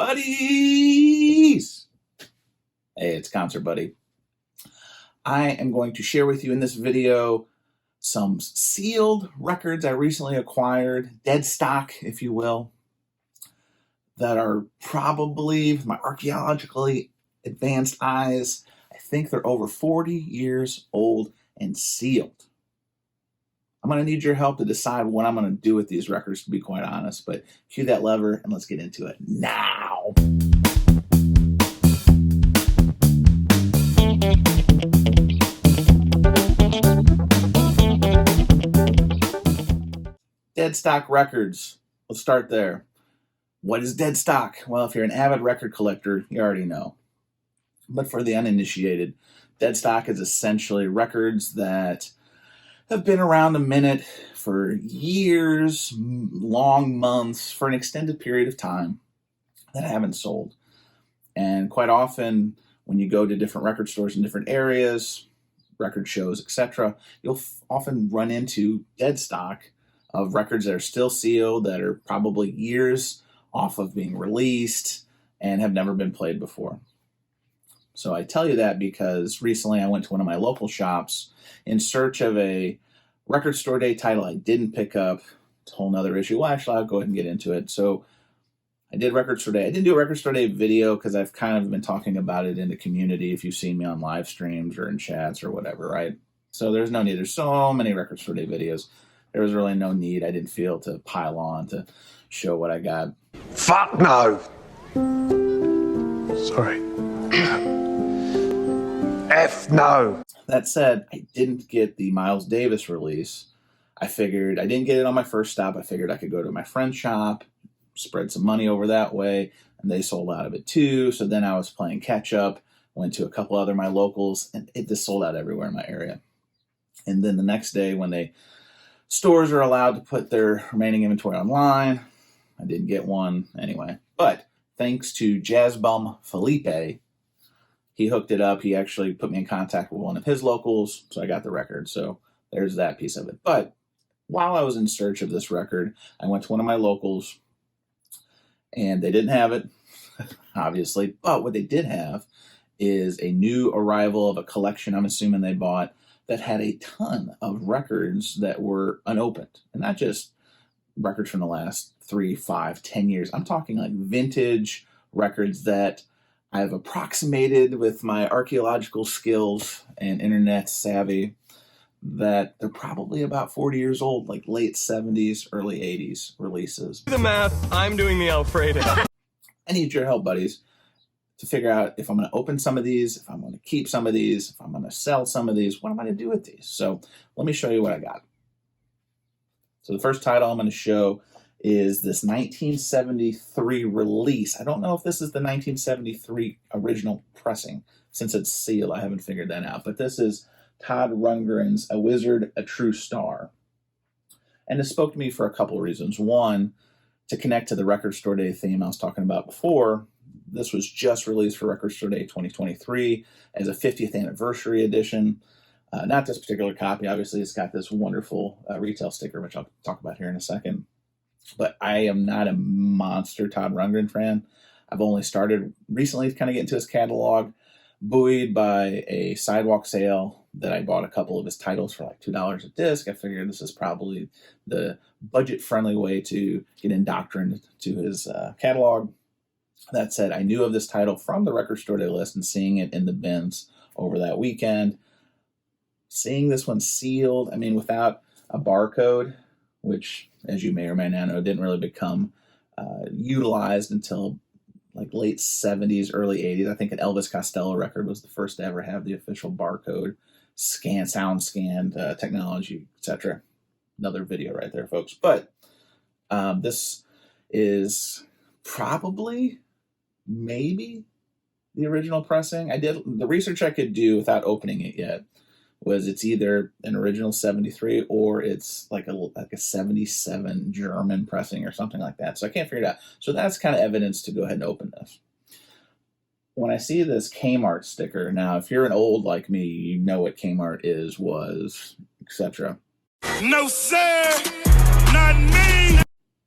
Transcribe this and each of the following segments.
Buddies! Hey, it's Concert Buddy. I am going to share with you in this video some sealed records I recently acquired, dead stock, if you will, that are probably, with my archaeologically advanced eyes, I think they're over 40 years old and sealed. I'm going to need your help to decide what I'm going to do with these records, to be quite honest, but cue that lever and let's get into it now. Dead stock records. Let's start there. What is dead stock? Well, if you're an avid record collector, you already know. But for the uninitiated, dead stock is essentially records that have been around a minute for years, long months, for an extended period of time that haven't sold. And quite often, when you go to different record stores in different areas, record shows, etc., you'll often run into dead stock of records that are still sealed, that are probably years off of being released and have never been played before. So I tell you that because recently I went to one of my local shops in search of a record store day title I didn't pick up. It's a whole nother issue. Well, actually, I'll go ahead and get into it. So I did record store day. I didn't do a record store day video because I've kind of been talking about it in the community if you've seen me on live streams or in chats or whatever, right? So there's no need. There's so many record store day videos. There was really no need. I didn't feel to pile on to show what I got. Fuck no. Sorry. F no. That said, I didn't get the Miles Davis release. I figured I didn't get it on my first stop. I figured I could go to my friend's shop, spread some money over that way, and they sold out of it too. So then I was playing catch up, went to a couple other my locals, and it just sold out everywhere in my area. And then the next day when stores are allowed to put their remaining inventory online, I didn't get one anyway. But thanks to Jazz Bum Felipe, he hooked it up. He actually put me in contact with one of his locals, so I got the record. So there's that piece of it. But while I was in search of this record, I went to one of my locals, and they didn't have it, obviously. But what they did have is a new arrival of a collection I'm assuming they bought that had a ton of records that were unopened. And not just records from the last 3, 5, 10 years. I'm talking like vintage records that I've approximated with my archaeological skills and internet savvy that they're probably about 40 years old, like late 70s, early 80s releases. The math, I'm doing the Alfredo. I need your help, buddies, to figure out if I'm going to open some of these, if I'm going to keep some of these, if I'm going to sell some of these, what am I going to do with these? So let me show you what I got. So the first title I'm going to show is this 1973 release. I don't know if this is the 1973 original pressing. Since it's sealed, I haven't figured that out. But this is Todd Rundgren's A Wizard, a True Star. And it spoke to me for a couple of reasons. One, to connect to the Record Store Day theme I was talking about before. This was just released for Record Store Day 2023 as a 50th anniversary edition. Not this particular copy. Obviously, it's got this wonderful retail sticker, which I'll talk about here in a second. But I am not a monster Todd Rundgren fan. I've only started recently to kind of get into his catalog, buoyed by a sidewalk sale that I bought a couple of his titles for like $2 a disc. I figured this is probably the budget-friendly way to get indoctrinated to his catalog. That said, I knew of this title from the Record Store Day list and seeing it in the bins over that weekend. Seeing this one sealed, I mean, without a barcode, which, as you may or may not know, didn't really become utilized until like late 70s, early 80s. I think an Elvis Costello record was the first to ever have the official barcode sound scanned technology, etc. Another video right there, folks. But this is probably, maybe, the original pressing. I did the research I could do without opening it yet. Was it's either an original 73 or it's like a 77 German pressing or something like that. So I can't figure it out. So that's kind of evidence to go ahead and open this. When I see this Kmart sticker, now if you're an old like me, you know what Kmart is, was, etc. No, sir, not me.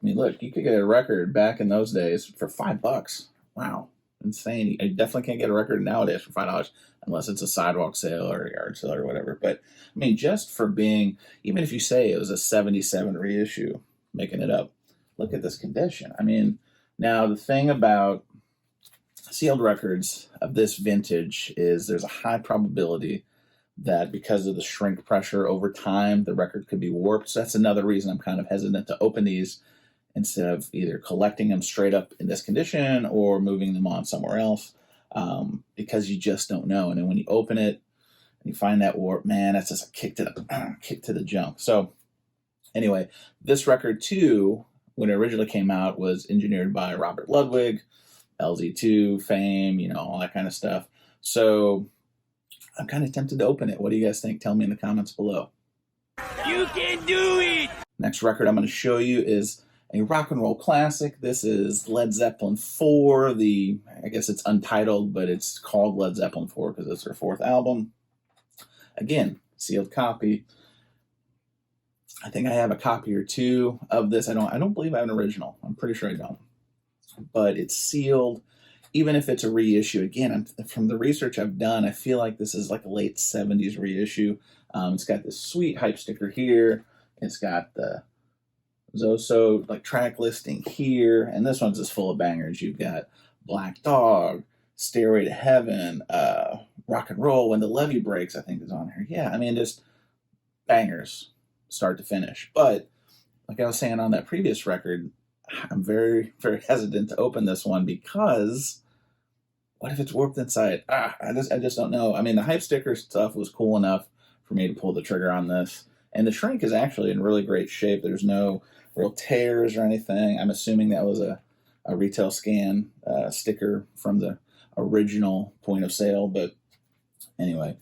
I mean, look, you could get a record back in those days for $5. Wow, insane. You definitely can't get a record nowadays for $5 unless it's a sidewalk sale or a yard sale or whatever. But I mean, just for being, even if you say it was a 77 reissue, making it up, look at this condition. I mean, now the thing about sealed records of this vintage is there's a high probability that because of the shrink pressure over time, the record could be warped. So that's another reason I'm kind of hesitant to open these instead of either collecting them straight up in this condition or moving them on somewhere else, because you just don't know. And then when you open it and you find that warp, man, that's just a kick to the junk. So anyway, this record too, when it originally came out, was engineered by Robert Ludwig, LZ2 fame, all that kind of stuff. So I'm kind of tempted to open it. What do you guys think? Tell me in the comments below. You can do it! Next record I'm going to show you is a rock and roll classic. This is Led Zeppelin 4. I guess it's untitled, but it's called Led Zeppelin 4 because it's their fourth album. Again, sealed copy. I think I have a copy or two of this. I don't believe I have an original. I'm pretty sure I don't. But it's sealed. Even if it's a reissue, again, from the research I've done, I feel like this is like a late 70s reissue. It's got this sweet hype sticker here. It's got the Zoso track listing here, and this one's just full of bangers. You've got Black Dog, Stairway to Heaven, Rock and Roll, When the Levee Breaks, I think is on here. Yeah, I mean, just bangers, start to finish. But like I was saying on that previous record, I'm very, very hesitant to open this one because what if it's warped inside? I just don't know. I mean, the hype sticker stuff was cool enough for me to pull the trigger on this. And the shrink is actually in really great shape. There's no real tears or anything. I'm assuming that was a retail scan sticker from the original point of sale. But anyway,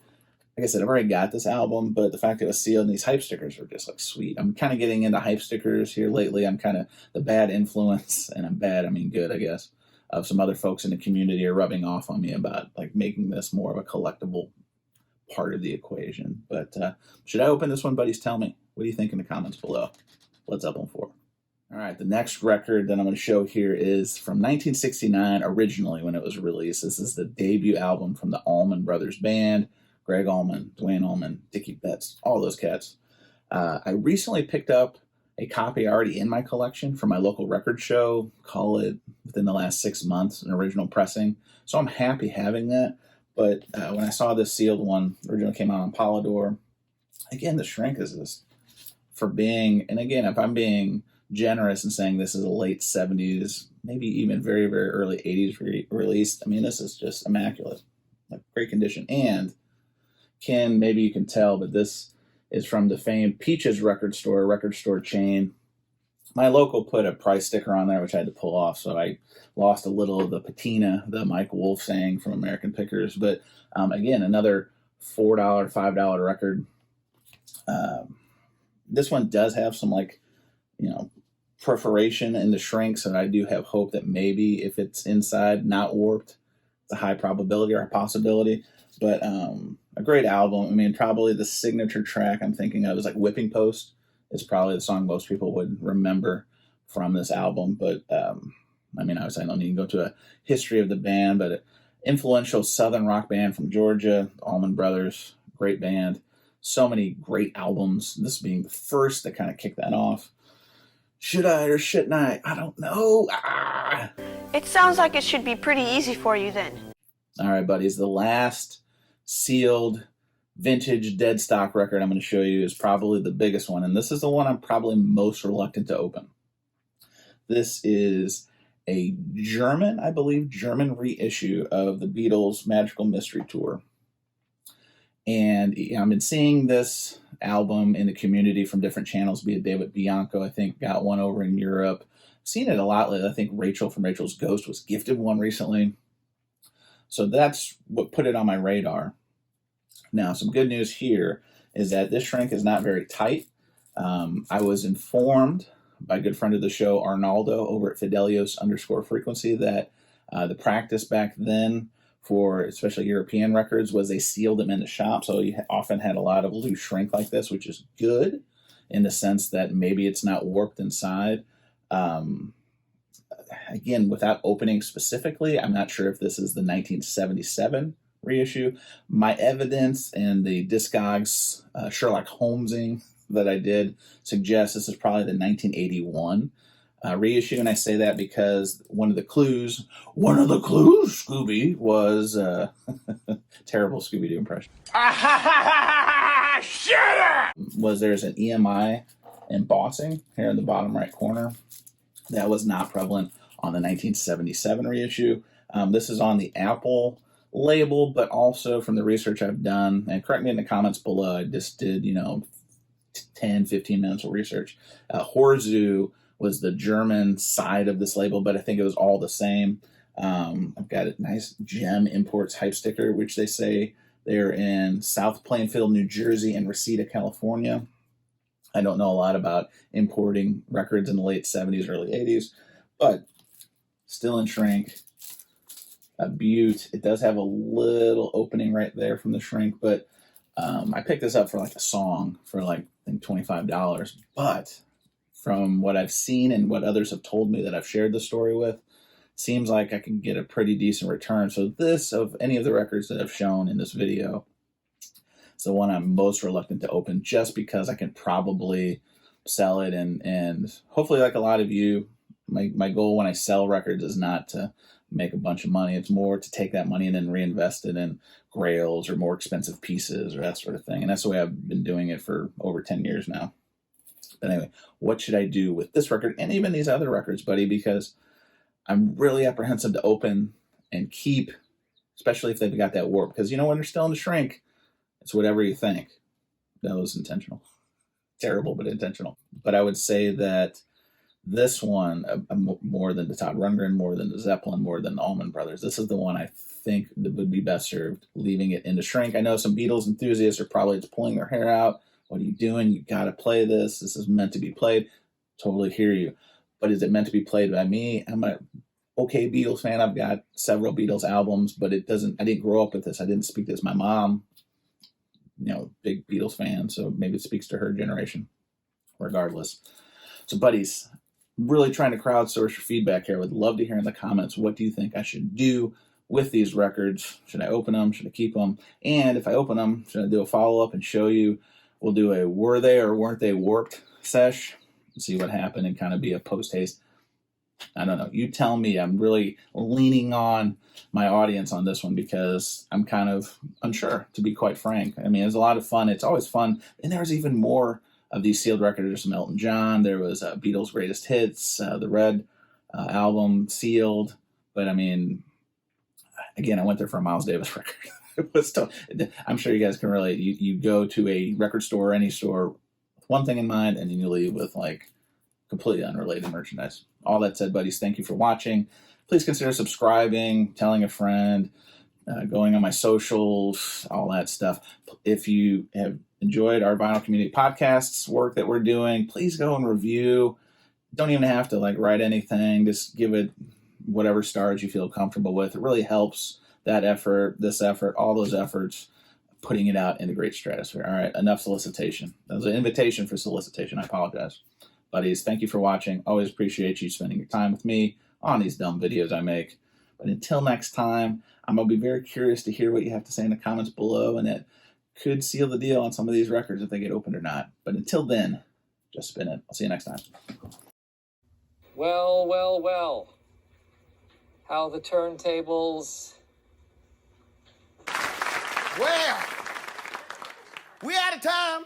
like I said, I've already got this album, but the fact that it was sealed and these hype stickers are just sweet. I'm kind of getting into hype stickers here lately. I'm kind of the bad influence, and I'm bad, I mean good, I guess, of some other folks in the community are rubbing off on me about making this more of a collectible part of the equation. But should I open this one, buddies? Tell me. What do you think in the comments below? Led Zeppelin 4. All right, the next record that I'm going to show here is from 1969, originally when it was released. This is the debut album from the Allman Brothers Band. Greg Allman, Dwayne Allman, Dickie Betts, all those cats. I recently picked up a copy already in my collection from my local record show, call it within the last 6 months, an original pressing. So I'm happy having that. But when I saw this sealed one, originally came out on Polydor, again, the shrink is just for being, and again, if I'm being generous and saying this is a late 70s, maybe even very, very early 80s release, I mean, this is just immaculate, great condition. And maybe you can tell, but this is from the famed Peaches record store chain. My local put a price sticker on there, which I had to pull off, so I lost a little of the patina that Mike Wolf sang from American Pickers. But again, another $4, $5 record. This one does have some perforation in the shrink, so I do have hope that maybe if it's inside, not warped, it's a high probability or a possibility. But a great album. I mean, probably the signature track I'm thinking of is Whipping Post. Is probably the song most people would remember from this album. But, I mean, obviously I don't need to go to a history of the band, but an influential Southern rock band from Georgia, Allman Brothers, great band. So many great albums, this being the first that kind of kicked that off. Should I or shouldn't I? I don't know. It sounds like it should be pretty easy for you then. All right, buddies, the last sealed vintage dead stock record I'm going to show you is probably the biggest one, and this is the one I'm probably most reluctant to open. This is a German reissue of the Beatles' Magical Mystery Tour. And I've been seeing this album in the community from different channels, be it David Bianco, I think, got one over in Europe. Seen it a lot lately. I think Rachel from Rachel's Ghost was gifted one recently. So that's what put it on my radar. Now, some good news here is that this shrink is not very tight. I was informed by a good friend of the show, Arnaldo, over at Fidelios_frequency, that the practice back then for especially European records was they sealed them in the shop. So you often had a lot of loose shrink like this, which is good in the sense that maybe it's not warped inside. again, without opening specifically, I'm not sure if this is the 1977 reissue. My evidence and the Discogs Sherlock Holmesing that I did suggests this is probably the 1981 reissue, and I say that because one of the clues, Scooby, was terrible Scooby-Doo impression. Shut up! Was there's an EMI embossing here in the bottom right corner that was not prevalent on the 1977 reissue. This is on the Apple label, but also from the research I've done, and correct me in the comments below, I just did, 10, 15 minutes of research. Horzu was the German side of this label, but I think it was all the same. I've got a nice Gem Imports hype sticker, which they say they're in South Plainfield, New Jersey, and Reseda, California. I don't know a lot about importing records in the late 70s, early 80s, but still in shrink. A beaut. It does have a little opening right there from the shrink, but I picked this up for like a song for like, I think, $25. But from what I've seen and what others have told me that I've shared the story with, seems like I can get a pretty decent return. So this, of any of the records that I've shown in this video, is the one I'm most reluctant to open, just because I can probably sell it, and hopefully, like a lot of you, my goal when I sell records is not to make a bunch of money. It's more to take that money and then reinvest it in grails or more expensive pieces or that sort of thing. And that's the way I've been doing it for over 10 years now. But anyway, what should I do with this record and even these other records, buddy? Because I'm really apprehensive to open and keep, especially if they've got that warp. Because when they're still in the shrink, it's whatever you think. That was intentional. Terrible, but intentional. But I would say that this one, more than the Todd Rundgren, more than the Zeppelin, more than the Allman Brothers, this is the one I think that would be best served leaving it in the shrink. I know some Beatles enthusiasts are probably just pulling their hair out. What are you doing? You got to play this. This is meant to be played. Totally hear you. But is it meant to be played by me? I'm a okay Beatles fan. I've got several Beatles albums, but I didn't grow up with this. I didn't speak to this. My mom, big Beatles fan, so maybe it speaks to her generation. Regardless. So, buddies, really trying to crowdsource your feedback here. I would love to hear in the comments, what do you think I should do with these records? Should I open them? Should I keep them? And if I open them, should I do a follow-up and show you? We'll do a were they or weren't they warped sesh, see what happened, and kind of be a post-haste. I don't know. You tell me. I'm really leaning on my audience on this one because I'm kind of unsure, to be quite frank. I mean, it's a lot of fun. It's always fun. And there's even more of these sealed records. There's some Elton John. There was Beatles' Greatest Hits, the Red album sealed. But I mean, again, I went there for a Miles Davis record. It was tough. I'm sure you guys can relate. You go to a record store or any store with one thing in mind, and then you leave with like completely unrelated merchandise. All that said, buddies, thank you for watching. Please consider subscribing, telling a friend, going on my socials, all that stuff. If you have enjoyed our Vinyl Community Podcasts work that we're doing, please go and review. Don't even have to write anything. Just give it whatever stars you feel comfortable with. It really helps that effort, this effort, all those efforts, putting it out in the great stratosphere. All right, enough solicitation. That was an invitation for solicitation. I apologize. Buddies, thank you for watching. Always appreciate you spending your time with me on these dumb videos I make. But until next time, I'm going to be very curious to hear what you have to say in the comments below, and it could seal the deal on some of these records if they get opened or not. But until then, just spin it. I'll see you next time. Well, well, well. How the turntables... Well, we out of time.